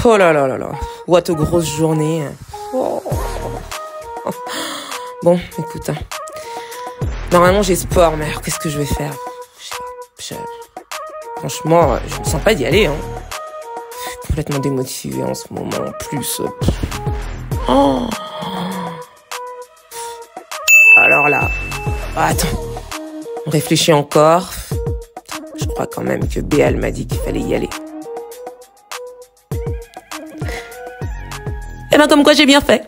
Oh là là là là. What a grosse journée. Oh. Bon, écoute. Normalement, j'ai sport, mais alors qu'est-ce que je vais faire? Je sais pas. Franchement, je me sens pas d'y aller. Hein. Je suis complètement démotivée en ce moment. En plus. Oh. Alors là. Attends. On réfléchit encore. Je crois quand même que Béal m'a dit qu'il fallait y aller. Eh ben, comme quoi j'ai bien fait.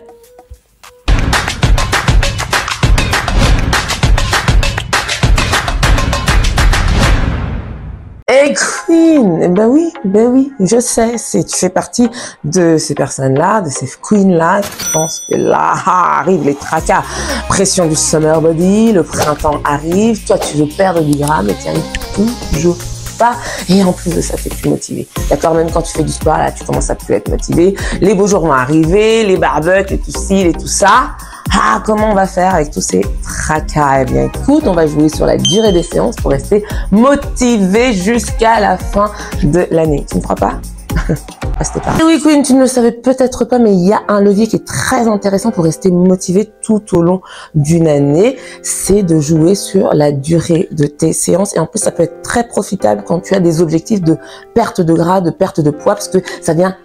Hey Queen, ben oui, je sais, tu fais partie de ces personnes-là, de ces queens-là, qui pensent que là, arrivent les tracas, pression du summer body, le printemps arrive, toi tu veux perdre du gramme et tu n'y arrives toujours pas, et en plus de ça, t'es plus motivé. D'accord, même quand tu fais du sport, là, tu commences à plus être motivé, les beaux jours vont arriver, les barbecues, et tout ci, et tout ça. Ah, comment on va faire avec tous ces tracas? Eh bien, écoute, on va jouer sur la durée des séances pour rester motivé jusqu'à la fin de l'année. Tu ne crois pas? Et oui, Queen, tu ne le savais peut-être pas, mais il y a un levier qui est très intéressant pour rester motivé tout au long d'une année. C'est de jouer sur la durée de tes séances. Et en plus, ça peut être très profitable quand tu as des objectifs de perte de gras, de perte de poids, parce que ça vient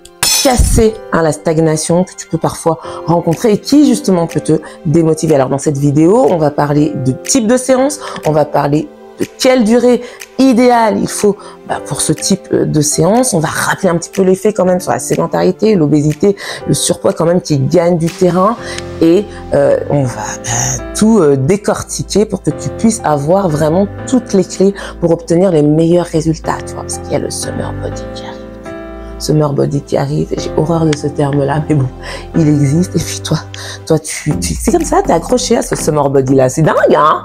casser la stagnation que tu peux parfois rencontrer et qui justement peut te démotiver. Alors dans cette vidéo, on va parler de type de séance, on va parler de quelle durée idéale il faut pour ce type de séance. On va rappeler un petit peu l'effet quand même sur la sédentarité, l'obésité, le surpoids quand même qui gagne du terrain et on va tout décortiquer pour que tu puisses avoir vraiment toutes les clés pour obtenir les meilleurs résultats, tu vois, parce qu'il y a le summer body qui arrive. Summer body qui arrive, et j'ai horreur de ce terme-là, mais bon, il existe, et puis toi, c'est comme ça, t'es accroché à ce summer body-là, c'est dingue, hein?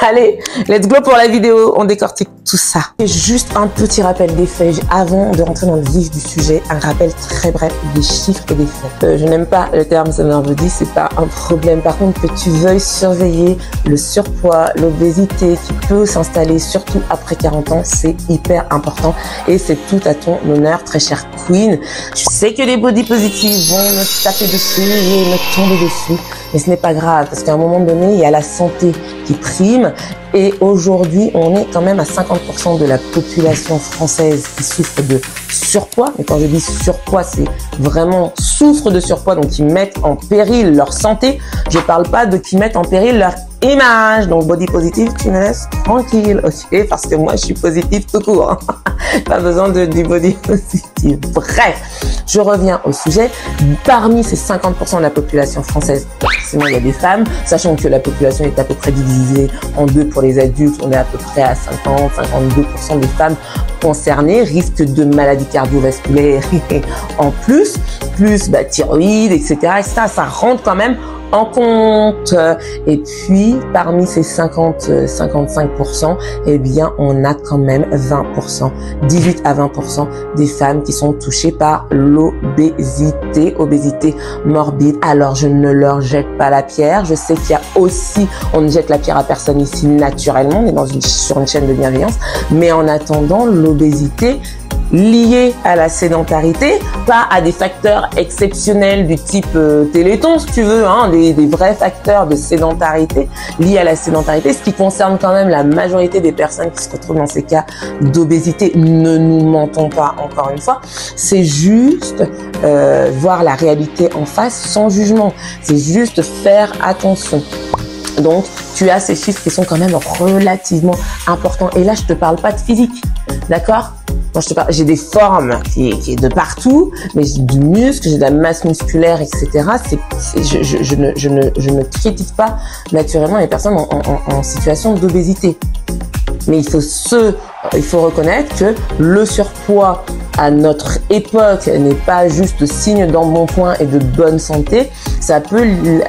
Allez, let's go pour la vidéo, on décortique tout ça. Et juste un petit rappel des faits, avant de rentrer dans le vif du sujet, un rappel très bref des chiffres et des faits. Je n'aime pas le terme summer body, c'est pas un problème. Par contre, que tu veuilles surveiller le surpoids, l'obésité qui peut s'installer surtout après 40 ans, c'est hyper important et c'est tout à ton honneur, très chère Queen. Je sais que les body positifs vont me taper dessus et me tomber dessus, mais ce n'est pas grave parce qu'à un moment donné, il y a la santé qui prime. Et aujourd'hui, on est quand même à 50% de la population française qui souffre de surpoids. Et quand je dis surpoids, c'est vraiment souffre de surpoids, donc qui mettent en péril leur santé. Je parle pas de qui mettent en péril leur image. Donc body positive, tu me laisses tranquille, ok? Parce que moi, je suis positive tout court. Hein. Pas besoin du body positive. Bref, je reviens au sujet. Parmi ces 50% de la population française, forcément, il y a des femmes, sachant que la population est à peu près divisée en deux pour les adultes. On est à peu près à 50-52% des femmes concernées, risque de maladies cardiovasculaires en plus thyroïde, etc. Ça rentre quand même en compte. Et puis, parmi ces 55%, eh bien, on a quand même 20%, 18 à 20% des femmes qui sont touchées par l'obésité, obésité morbide. Alors, je ne leur jette pas la pierre. Je sais qu'il y a aussi, on ne jette la pierre à personne ici naturellement. On est sur une chaîne de bienveillance. Mais en attendant, l'obésité liée à la sédentarité, pas à des facteurs exceptionnels du type Téléthon, si tu veux, hein, des vrais facteurs de sédentarité liés à la sédentarité, ce qui concerne quand même la majorité des personnes qui se retrouvent dans ces cas d'obésité. Ne nous mentons pas, encore une fois, c'est juste voir la réalité en face sans jugement, c'est juste faire attention. Donc, tu as ces chiffres qui sont quand même relativement importants. Et là, je te parle pas de physique, d'accord? Moi, j'ai des formes qui est de partout, mais j'ai du muscle, j'ai de la masse musculaire, etc. Je ne critique pas naturellement les personnes en situation d'obésité. Mais il faut reconnaître que le surpoids à notre époque n'est pas juste signe d'embonpoint et de bonne santé, ça peut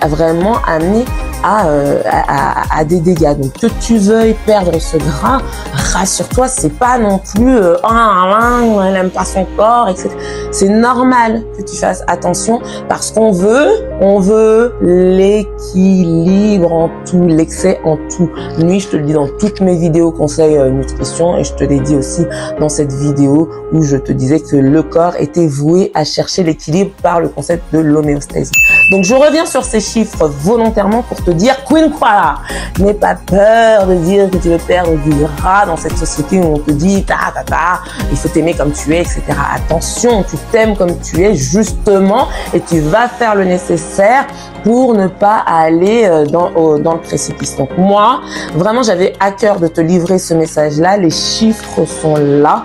vraiment amener à des dégâts. Donc que tu veuilles perdre ce gras, rassure-toi, c'est pas non plus elle aime pas son corps, etc. C'est normal que tu fasses attention parce qu'on veut l'équilibre en tout, l'excès en tout. Nuit, je te le dis dans toutes mes vidéos conseils nutrition et je te l'ai dit aussi dans cette vidéo où je te disais que le corps était voué à chercher l'équilibre par le concept de l'homéostasie. Donc je reviens sur ces chiffres volontairement pour te dire Queen Koala, n'aie pas peur de dire que tu veux perdre du gras dans cette société où on te dit il faut t'aimer comme tu es, etc. Attention, tu t'aimes comme tu es justement et tu vas faire le nécessaire pour ne pas aller dans le précipice. Donc moi, vraiment, j'avais à cœur de te livrer ce message-là. Les chiffres sont là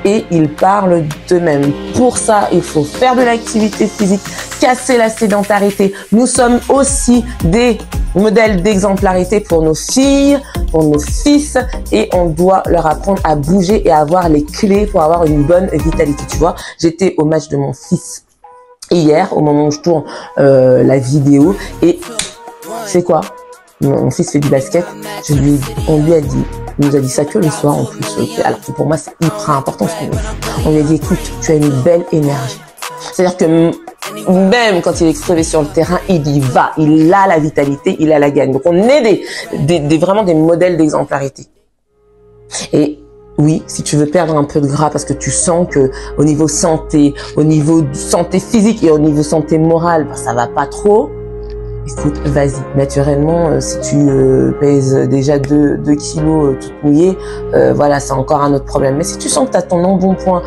et ils parlent d'eux-mêmes. Pour ça, il faut faire de l'activité physique, casser la sédentarité. Nous sommes aussi des modèles d'exemplarité pour nos filles, pour nos fils et on doit leur apprendre à bouger et à avoir les clés pour avoir une bonne vitalité. Tu vois, j'étais au match de mon fils hier, au moment où je tourne la vidéo et c'est quoi? Mon fils fait du basket, on lui a dit, il nous a dit ça que le soir en plus, alors que pour moi c'est hyper important ce qu'on dit. On lui a dit écoute, tu as une belle énergie. C'est-à-dire que même quand il est exposé sur le terrain, il y va, il a la vitalité, il a la gagne. Donc on est vraiment des modèles d'exemplarité. Et oui, si tu veux perdre un peu de gras parce que tu sens que au niveau santé physique et au niveau santé morale, ça va pas trop. Écoute, vas-y. Naturellement, si tu pèses déjà 2 kilos toute mouillée, voilà, c'est encore un autre problème. Mais si tu sens que tu as ton embonpoint,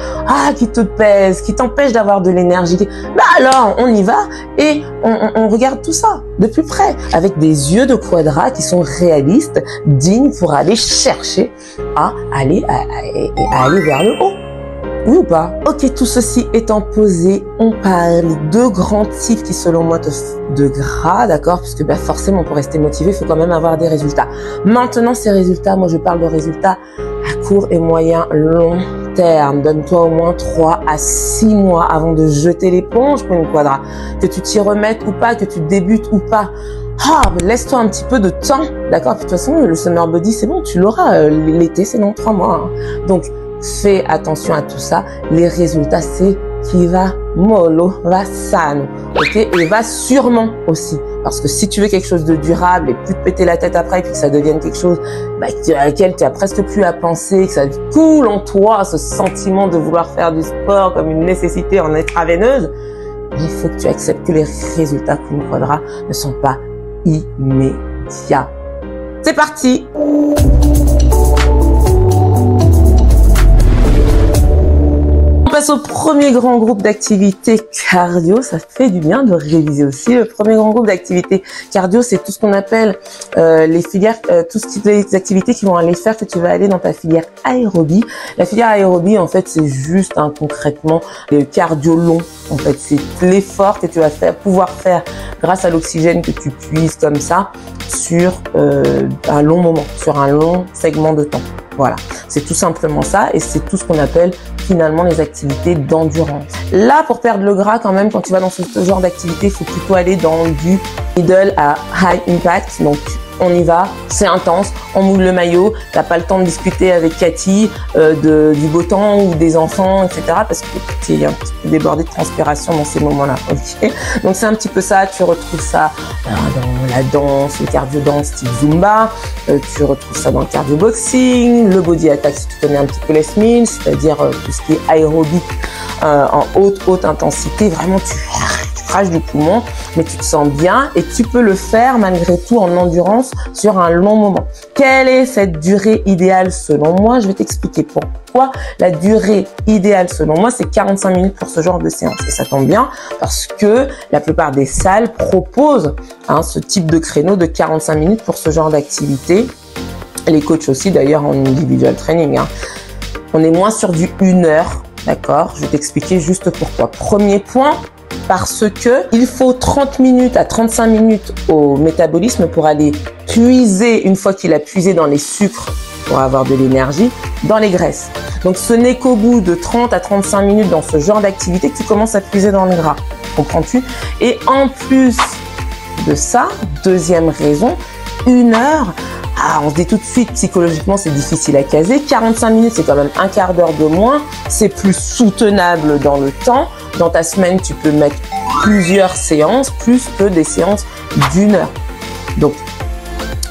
qui te pèse, qui t'empêche d'avoir de l'énergie, bah alors, on y va et on regarde tout ça de plus près, avec des yeux de quadrat qui sont réalistes, dignes pour aller chercher à aller vers le haut. Oui ou pas? Ok, tout ceci étant posé, on parle de grands types qui selon moi de gras, d'accord? Puisque forcément pour rester motivé, il faut quand même avoir des résultats. Maintenant, ces résultats, moi je parle de résultats à court et moyen long terme. Donne-toi au moins 3 à 6 mois avant de jeter l'éponge pour une quadra. Que tu t'y remettes ou pas, que tu débutes ou pas. Laisse-toi un petit peu de temps, d'accord? Puis de toute façon, le summer body, c'est bon, tu l'auras. L'été, c'est dans 3 mois. Hein. Donc, fais attention à tout ça. Les résultats, c'est qui va mollo, va sano, ok? Et va sûrement aussi. Parce que si tu veux quelque chose de durable et plus te péter la tête après, puis que ça devienne quelque chose à laquelle tu as presque plus à penser, que ça coule en toi, ce sentiment de vouloir faire du sport comme une nécessité en intraveineuse, il faut que tu acceptes que les résultats Queen Quadra ne sont pas immédiats. C'est parti! On passe au premier grand groupe d'activités cardio. Ça fait du bien de réviser aussi. Le premier grand groupe d'activités cardio, c'est tout ce qu'on appelle les filières, tout ce qui est les activités qui vont aller faire que tu vas aller dans ta filière aérobie. La filière aérobie, en fait, c'est juste concrètement le cardio long. En fait, c'est l'effort que tu vas pouvoir faire grâce à l'oxygène que tu puises comme ça sur un long moment, sur un long segment de temps. Voilà, c'est tout simplement ça et c'est tout ce qu'on appelle finalement les activités d'endurance. Là, pour perdre le gras quand même, quand tu vas dans ce genre d'activité, il faut plutôt aller dans du middle à high impact. Donc, on y va, c'est intense, on moule le maillot, t'as pas le temps de discuter avec Cathy du beau temps ou des enfants, etc. parce que tu es un petit peu débordé de transpiration dans ces moments-là. Okay. Donc c'est un petit peu ça, tu retrouves ça dans la danse, le cardio danse type Zumba, tu retrouves ça dans le cardio boxing, le body attack si tu connais un petit peu les Smiths, c'est-à-dire tout ce qui est aérobique en haute intensité, vraiment tu craches du poumon, mais tu te sens bien et tu peux le faire malgré tout en endurance sur un long moment. Quelle est cette durée idéale selon moi? Je vais t'expliquer pourquoi. La durée idéale selon moi, c'est 45 minutes pour ce genre de séance. Et ça tombe bien parce que la plupart des salles proposent ce type de créneau de 45 minutes pour ce genre d'activité. Les coachs aussi d'ailleurs en individual training. On est moins sur du 1 heure, d'accord? Je vais t'expliquer juste pourquoi. Premier point, parce que il faut 30 minutes à 35 minutes au métabolisme pour aller puiser, une fois qu'il a puisé dans les sucres pour avoir de l'énergie, dans les graisses. Donc ce n'est qu'au bout de 30 à 35 minutes dans ce genre d'activité que tu commences à puiser dans le gras. Comprends-tu? Et en plus, de ça, deuxième raison, 1 heure. Ah, on se dit tout de suite, psychologiquement, c'est difficile à caser. 45 minutes, c'est quand même un quart d'heure de moins. C'est plus soutenable dans le temps. Dans ta semaine, tu peux mettre plusieurs séances, plus que des séances d'1 heure. Donc,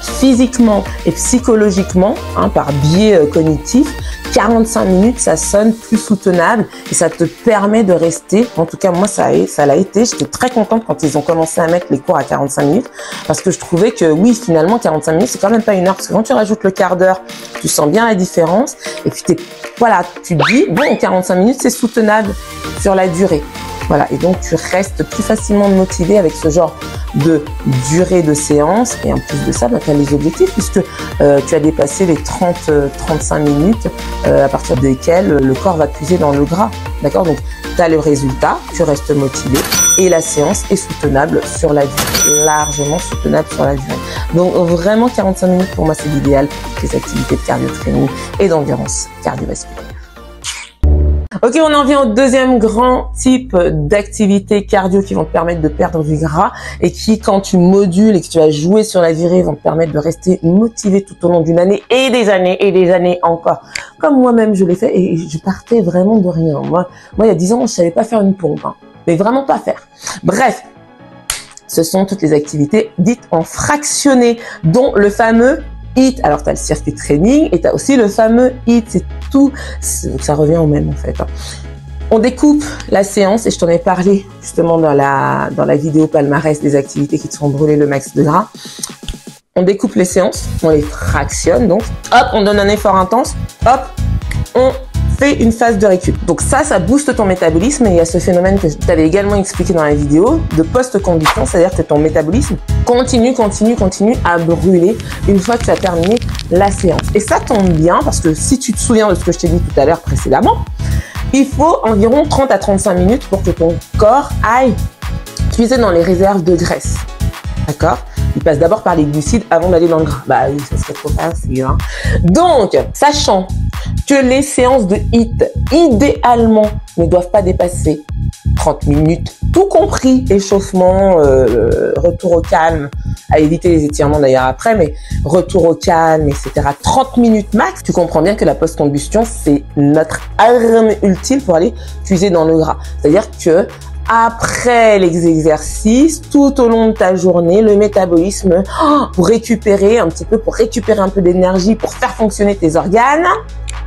physiquement et psychologiquement, par biais cognitif, 45 minutes, ça sonne plus soutenable et ça te permet de rester. En tout cas, moi, ça l'a été. J'étais très contente quand ils ont commencé à mettre les cours à 45 minutes parce que je trouvais que oui, finalement, 45 minutes, c'est quand même pas 1 heure parce que quand tu rajoutes le quart d'heure, tu sens bien la différence et puis voilà, tu te dis, bon, 45 minutes, c'est soutenable sur la durée. Voilà, et donc tu restes plus facilement motivé avec ce genre de durée de séance. Et en plus de ça, tu as les objectifs puisque tu as dépassé les 30-35 minutes à partir desquelles le corps va puiser dans le gras. D'accord? Donc, tu as le résultat, tu restes motivé et la séance est soutenable sur la durée, largement soutenable sur la durée. Donc, vraiment, 45 minutes pour moi, c'est l'idéal pour toutes les activités de cardio-training et d'endurance cardiovasculaire. Ok, on en vient au deuxième grand type d'activités cardio qui vont te permettre de perdre du gras et qui, quand tu modules et que tu vas jouer sur la durée, vont te permettre de rester motivé tout au long d'une année et des années encore. Comme moi-même, je l'ai fait et je partais vraiment de rien. Moi, il y a 10 ans, je savais pas faire une pompe, mais vraiment pas faire. Bref, ce sont toutes les activités dites en fractionné, dont le fameux HIIT. Alors, tu as le circuit training et tu as aussi le fameux HIIT. C'est tout, ça revient au même en fait. On découpe la séance et je t'en ai parlé justement dans la vidéo palmarès des activités qui te font brûler le max de gras. On découpe les séances, on les fractionne donc. Hop, on donne un effort intense. Hop, on fait une phase de récup. Donc ça booste ton métabolisme et il y a ce phénomène que je t'avais également expliqué dans la vidéo de post-combustion, c'est-à-dire que ton métabolisme continue à brûler une fois que tu as terminé la séance. Et ça tombe bien parce que si tu te souviens de ce que je t'ai dit tout à l'heure précédemment, il faut environ 30 à 35 minutes pour que ton corps aille puiser dans les réserves de graisse. D'accord? Il passe d'abord par les glucides avant d'aller dans le gras. Bah oui, ça serait trop facile. Donc, sachant que les séances de HIIT, idéalement, ne doivent pas dépasser 30 minutes, tout compris échauffement, retour au calme, à éviter les étirements d'ailleurs après, mais retour au calme, etc. 30 minutes max, tu comprends bien que la post-combustion, c'est notre arme ultime pour aller puiser dans le gras. C'est-à-dire que après les exercices, tout au long de ta journée, le métabolisme, pour récupérer un petit peu, pour récupérer un peu d'énergie, pour faire fonctionner tes organes.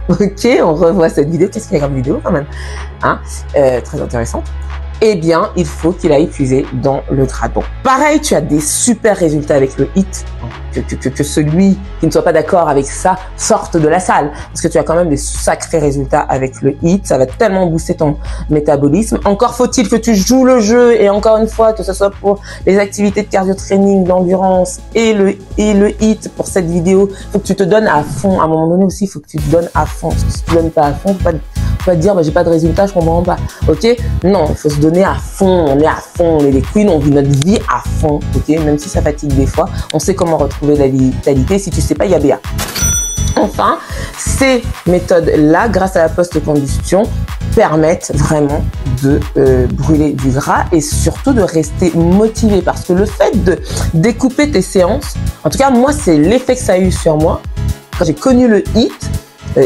Ok, on revoit cette vidéo. Qu'est-ce qu'il y a comme vidéo quand même, très intéressante. Eh bien, il faut qu'il aille puiser dans le gras. Donc, pareil, tu as des super résultats avec le HIIT. Que celui qui ne soit pas d'accord avec ça sorte de la salle. Parce que tu as quand même des sacrés résultats avec le HIIT. Ça va tellement booster ton métabolisme. Encore faut-il que tu joues le jeu. Et encore une fois, que ce soit pour les activités de cardio-training, d'endurance et le HIIT pour cette vidéo, il faut que tu te donnes à fond. À un moment donné aussi, il faut que tu te donnes à fond. Parce que si tu ne donnes pas à fond, faut pas te dire j'ai pas de résultat, je comprends pas. Ok? Non, il faut se donner à fond. On est à fond. On est des queens, on vit notre vie à fond. Ok? Même si ça fatigue des fois, on sait comment retrouver la vitalité. Si tu sais pas, il y a BA. Enfin, ces méthodes-là, grâce à la post-combustion, permettent vraiment de brûler du gras et surtout de rester motivé. Parce que le fait de découper tes séances, en tout cas, moi, c'est l'effet que ça a eu sur moi. Quand j'ai connu le HIIT,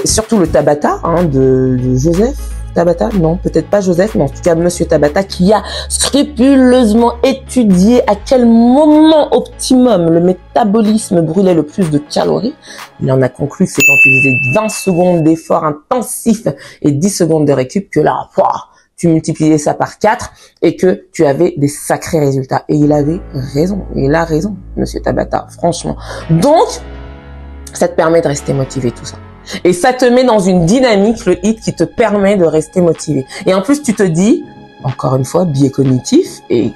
surtout le Tabata de Joseph Tabata, non, peut-être pas Joseph, mais en tout cas Monsieur Tabata, qui a scrupuleusement étudié à quel moment optimum le métabolisme brûlait le plus de calories. Il en a conclu que c'est quand tu faisais 20 secondes d'effort intensif et 10 secondes de récup que là, tu multipliais ça par 4 et que tu avais des sacrés résultats. Et il avait raison, il a raison, Monsieur Tabata, franchement. Donc, ça te permet de rester motivé, tout ça. Et ça te met dans une dynamique, le HIIT, qui te permet de rester motivé. Et en plus, tu te dis, encore une fois, biais cognitif, et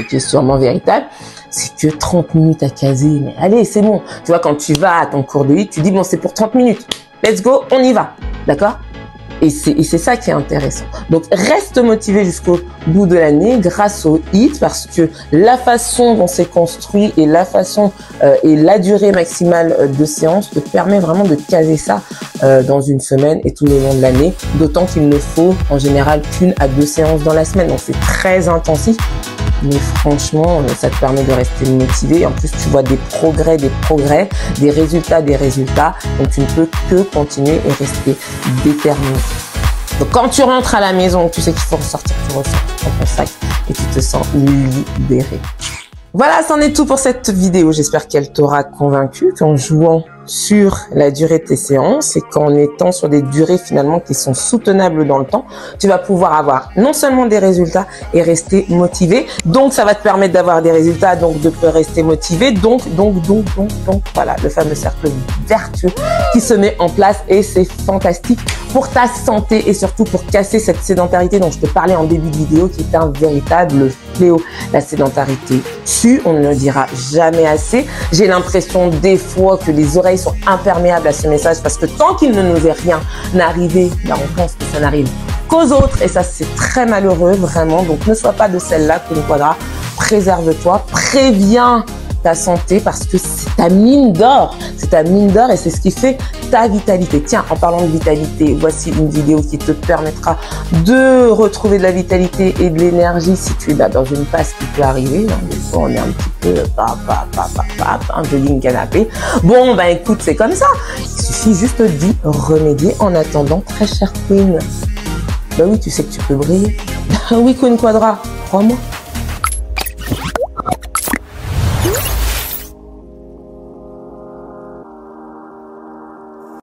qui est sûrement véritable, c'est que 30 minutes à caser, mais allez, c'est bon. Tu vois, quand tu vas à ton cours de HIIT, tu dis, bon, c'est pour 30 minutes. Let's go, on y va. D'accord ? Et c'est ça qui est intéressant. Donc, reste motivé jusqu'au bout de l'année grâce au HIIT parce que la façon dont c'est construit et la façon et la durée maximale de séance te permet vraiment de caser ça dans une semaine et tout le long de l'année. D'autant qu'il ne faut en général qu'1 à 2 séances dans la semaine. Donc, c'est très intensif. mais franchement, ça te permet de rester motivé. En plus, tu vois des progrès, des résultats. Donc, tu ne peux que continuer et rester déterminé. Donc, quand tu rentres à la maison, tu sais qu'il faut ressortir, tu ressors dans ton sac et tu te sens libéré. Voilà, c'en est tout pour cette vidéo. J'espère qu'elle t'aura convaincu qu'en jouant sur la durée de tes séances et qu'en étant sur des durées finalement qui sont soutenables dans le temps, tu vas pouvoir avoir non seulement des résultats et rester motivé. Donc, ça va te permettre d'avoir des résultats, donc de rester motivé. Donc, voilà, le fameux cercle vertueux qui se met en place et c'est fantastique pour ta santé et surtout pour casser cette sédentarité dont je te parlais en début de vidéo qui est un véritable fléau. La sédentarité tue, on ne le dira jamais assez. J'ai l'impression des fois que les oreilles sont imperméables à ce message parce que tant qu'il ne nous est rien arrivé, là on pense que ça n'arrive qu'aux autres et ça c'est très malheureux vraiment. Donc ne sois pas de celle-là, Queen Quadra, préserve-toi, préviens ta santé parce que c'est ta mine d'or, et c'est ce qui fait ta vitalité. Tiens, en parlant de vitalité, voici une vidéo qui te permettra de retrouver de la vitalité et de l'énergie si tu es dans une passe qui peut arriver. Des fois, on est un petit peu un jogging canapé. Bon, ben écoute, c'est comme ça. Il suffit juste d'y remédier en attendant, très chère Queen. Ben oui, tu sais que tu peux briller. Oui, Queen Quadra, crois-moi.